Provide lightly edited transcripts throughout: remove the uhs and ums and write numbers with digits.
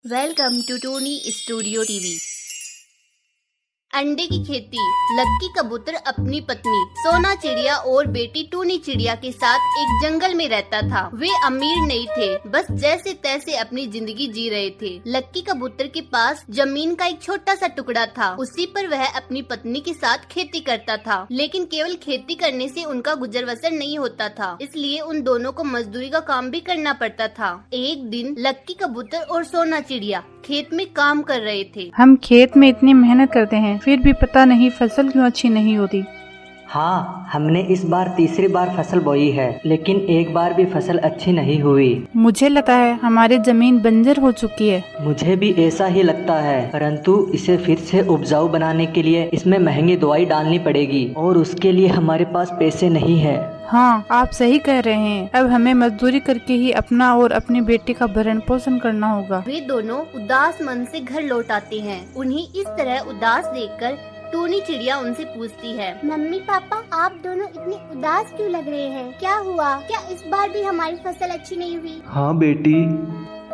Welcome to Tony studio TV. अंडे की खेती। लक्की कबूतर अपनी पत्नी सोना चिड़िया और बेटी टूनी चिड़िया के साथ एक जंगल में रहता था। वे अमीर नहीं थे, बस जैसे तैसे अपनी जिंदगी जी रहे थे। लक्की कबूतर के पास जमीन का एक छोटा सा टुकड़ा था, उसी पर वह अपनी पत्नी के साथ खेती करता था। लेकिन केवल खेती करने से उनका गुजर बसर नहीं होता था, इसलिए उन दोनों को मजदूरी का काम भी करना पड़ता था। एक दिन लक्की कबूतर और सोना चिड़िया खेत में काम कर रहे थे। हम खेत में इतनी मेहनत करते हैं, फिर भी पता नहीं फसल क्यों अच्छी नहीं होती। हाँ, हमने इस बार तीसरी बार फसल बोई है, लेकिन एक बार भी फसल अच्छी नहीं हुई। मुझे लगता है हमारी जमीन बंजर हो चुकी है। मुझे भी ऐसा ही लगता है, परंतु इसे फिर से उपजाऊ बनाने के लिए इसमें महंगी दवाई डालनी पड़ेगी और उसके लिए हमारे पास पैसे नहीं है। हाँ, आप सही कह रहे हैं। अब हमें मजदूरी करके ही अपना और अपनी बेटी का भरण पोषण करना होगा। वे दोनों उदास मन से घर लौट आते हैं। उन्हें इस तरह उदास देखकर टूनी चिड़िया उनसे पूछती है, मम्मी पापा, आप दोनों इतने उदास क्यों लग रहे हैं? क्या हुआ? क्या इस बार भी हमारी फसल अच्छी नहीं हुई? हाँ बेटी,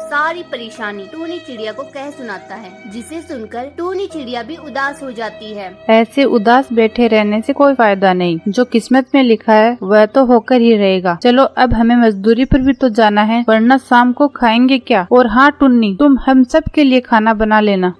सारी परेशानी टूनी चिड़िया को कह सुनाता है, जिसे सुनकर टूनी चिड़िया भी उदास हो जाती है। ऐसे उदास बैठे रहने से कोई फायदा नहीं। जो किस्मत में लिखा है वह तो होकर ही रहेगा। चलो अब हमें मजदूरी पर भी तो जाना है, वरना शाम को खाएंगे क्या। और हाँ टुन्नी, तुम हम सब के लिए खाना बना लेना।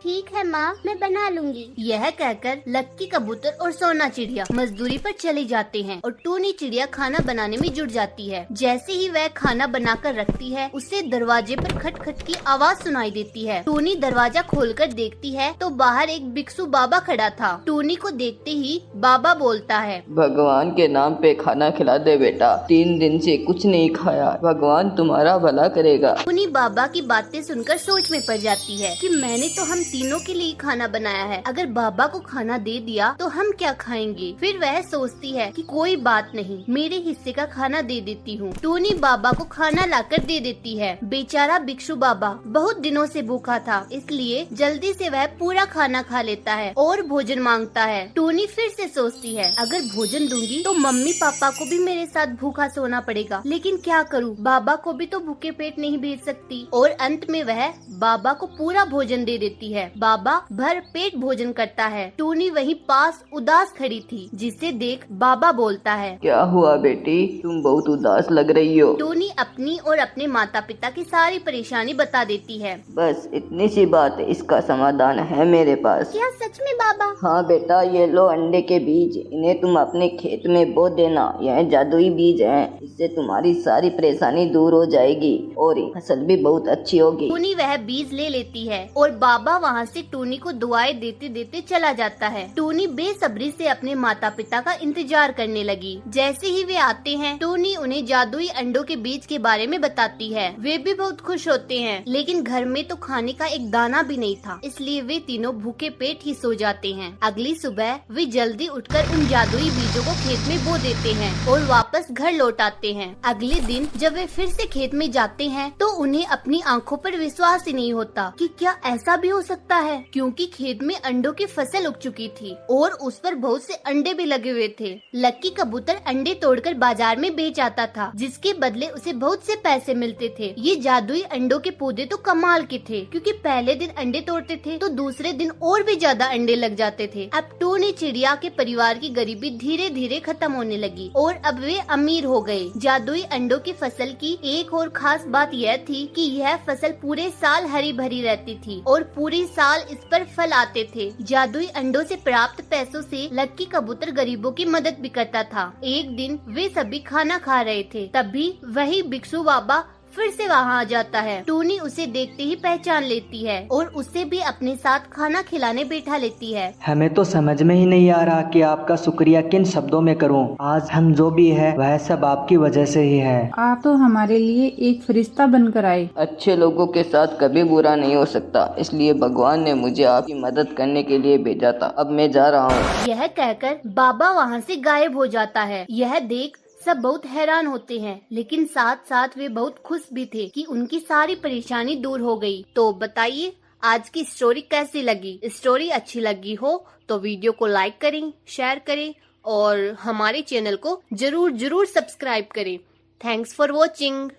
ठीक है माँ, मैं बना लूंगी। यह कहकर लक्की कबूतर और सोना चिड़िया मजदूरी पर चले जाते हैं और टूनी चिड़िया खाना बनाने में जुट जाती है। जैसे ही वह खाना बनाकर रखती है, उसे दरवाजे पर खटखट की आवाज सुनाई देती है। टूनी दरवाजा खोलकर देखती है तो बाहर एक भिक्षु बाबा खड़ा था। टूनी को देखते ही बाबा बोलता है, भगवान के नाम पे खाना खिला दे बेटा, 3 दिन से कुछ नहीं खाया, भगवान तुम्हारा भला करेगा। टूनी बाबा की बातें सुनकर सोच में पड़ जाती है कि मैंने तो हम तीनों के लिए खाना बनाया है, अगर बाबा को खाना दे दिया तो हम क्या खाएंगे। फिर वह सोचती है कि कोई बात नहीं, मेरे हिस्से का खाना दे देती हूँ। टूनी बाबा को खाना लाकर दे देती है। बेचारा भिक्षु बाबा बहुत दिनों से भूखा था, इसलिए जल्दी से वह पूरा खाना खा लेता है और भोजन मांगता है। टूनी फिर से सोचती है, अगर भोजन दूंगी तो मम्मी पापा को भी मेरे साथ भूखा सोना पड़ेगा, लेकिन क्या करूँ, बाबा को भी तो भूखे पेट नहीं भेज सकती। और अंत में वह बाबा को पूरा भोजन दे देती है। बाबा भर पेट भोजन करता है। टूनी वहीं पास उदास खड़ी थी, जिसे देख बाबा बोलता है, क्या हुआ बेटी, तुम बहुत उदास लग रही हो। टूनी अपनी और अपने माता पिता की सारी परेशानी बता देती है। बस इतनी सी बात है, इसका समाधान है मेरे पास। क्या सच में बाबा? हाँ बेटा, ये लो अंडे के बीज, इन्हें तुम अपने खेत में बो देना। यह जादुई बीज हैं, इससे तुम्हारी सारी परेशानी दूर हो जाएगी और फसल भी बहुत अच्छी होगी। टूनी वह बीज ले लेती है और बाबा वहाँ से टूनी को दुआएं देते देते चला जाता है। टूनी बेसब्री से अपने माता पिता का इंतजार करने लगी। जैसे ही वे आते हैं, टूनी उन्हें जादुई अंडों के बीज के बारे में बताती है। वे भी बहुत खुश होते हैं, लेकिन घर में तो खाने का एक दाना भी नहीं था, इसलिए वे तीनों भूखे पेट ही सो जाते हैं। अगली सुबह वे जल्दी उठकर उन जादुई बीजों को खेत में बो देते हैं और वापस घर लौट आते हैं। अगले दिन जब वे फिर से खेत में जाते हैं तो उन्हें अपनी आंखों पर विश्वास ही नहीं होता कि क्या ऐसा भी हो सकता है, क्योंकि खेत में अंडों की फसल उग चुकी थी और उस पर बहुत से अंडे भी लगे हुए थे। लक्की कबूतर अंडे तोड़कर बाजार में बेच आता था, जिसके बदले उसे बहुत से पैसे मिलते थे। ये जादुई अंडों के पौधे तो कमाल के थे, क्योंकि पहले दिन अंडे तोड़ते थे तो दूसरे दिन और भी ज्यादा अंडे लग जाते थे। अब टूनी चिड़िया के परिवार की गरीबी धीरे धीरे खत्म होने लगी और अब वे अमीर हो गए। जादुई अंडों की फसल की एक और खास बात यह थी कि यह फसल पूरे साल हरी भरी रहती थी और पूरे साल इस पर फल आते थे। जादुई अंडों से प्राप्त पैसों से लक्की कबूतर गरीबों की मदद भी करता था। एक दिन वे सभी खाना खा रहे थे, तभी वही भिक्षु बाबा फिर से वहाँ आ जाता है। टूनी उसे देखते ही पहचान लेती है और उसे भी अपने साथ खाना खिलाने बैठा लेती है। हमें तो समझ में ही नहीं आ रहा कि आपका शुक्रिया किन शब्दों में करूं। आज हम जो भी है वह सब आपकी वजह से ही है। आप तो हमारे लिए एक फरिश्ता बनकर आए। अच्छे लोगों के साथ कभी बुरा नहीं हो सकता, इसलिए भगवान ने मुझे आपकी मदद करने के लिए भेजा था। अब मैं जा रहा हूँ। यह कहकर बाबा वहाँ से गायब हो जाता है। यह देख सब बहुत हैरान होते हैं, लेकिन साथ साथ वे बहुत खुश भी थे कि उनकी सारी परेशानी दूर हो गई। तो बताइए आज की स्टोरी कैसी लगी? स्टोरी अच्छी लगी हो तो वीडियो को लाइक करें, शेयर करें और हमारे चैनल को जरूर सब्सक्राइब करें। Thanks for watching.